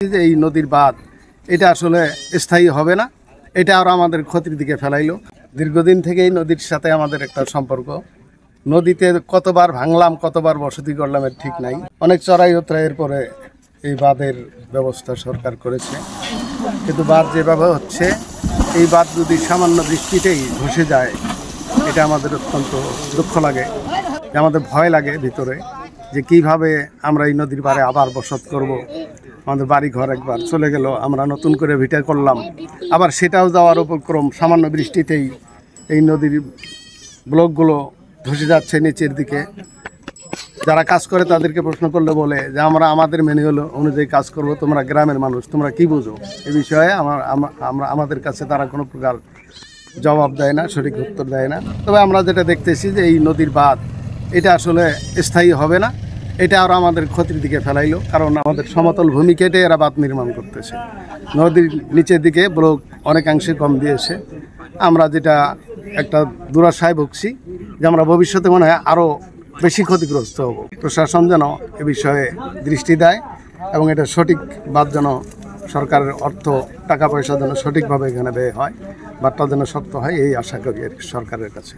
যে এই নদীর বাঁধ এটা আসলে স্থায়ী হবে না, এটা আরও আমাদের ক্ষতির দিকে ফেলাইলো। দীর্ঘদিন থেকেই নদীর সাথে আমাদের একটা সম্পর্ক। নদীতে কতবার ভাঙলাম, কতবার বসতি করলাম এর ঠিক নাই। অনেক চড়াই উতরাইয়ের পরে এই বাঁধের ব্যবস্থা সরকার করেছে, কিন্তু বাঁধ যেভাবে হচ্ছে, এই বাঁধ যদি সামান্য বৃষ্টিতেই ধসে যায়, এটা আমাদের অত্যন্ত দুঃখ লাগে, আমাদের ভয় লাগে ভিতরে যে কিভাবে আমরা এই নদীর পাড়ে আবার বসত করব। আমাদের বাড়ি ঘর একবার চলে গেল, আমরা নতুন করে ভিটা করলাম, আবার সেটাও যাওয়ার উপক্রম। সামান্য বৃষ্টিতেই এই নদীর ব্লকগুলো ধসে যাচ্ছে নিচের দিকে। যারা কাজ করে তাদেরকে প্রশ্ন করলে বলে যে আমরা আমাদের ম্যানুয়াল অনুযায়ী কাজ করব, তোমরা গ্রামের মানুষ, তোমরা কি বুঝো। এ বিষয়ে আমাদের কাছে তারা কোনো প্রকার জবাব দেয় না, সঠিক উত্তর দেয় না। তবে আমরা যেটা দেখতেছি যে এই নদীর বাঁধ এটা আসলে স্থায়ী হবে না, এটা আরও আমাদের ক্ষতির দিকে ফেলাইলো। কারণ আমাদের সমতল ভূমি কেটে এরা বাঁধ নির্মাণ করতেছে, নদীর নিচের দিকে ব্লক অনেকাংশে কম দিয়েছে। আমরা যেটা একটা দুরাশায় ভুগছি যে আমরা ভবিষ্যতে মনে হয় আরও বেশি ক্ষতিগ্রস্ত হব। প্রশাসন যেন এ বিষয়ে দৃষ্টি দেয় এবং এটা সঠিক বাঁধ যেন সরকারের অর্থ টাকা পয়সা যেন সঠিকভাবে এখানে ব্যয় হয়, বাঁধটা যেন শক্ত হয়, এই আশা করি সরকারের কাছে।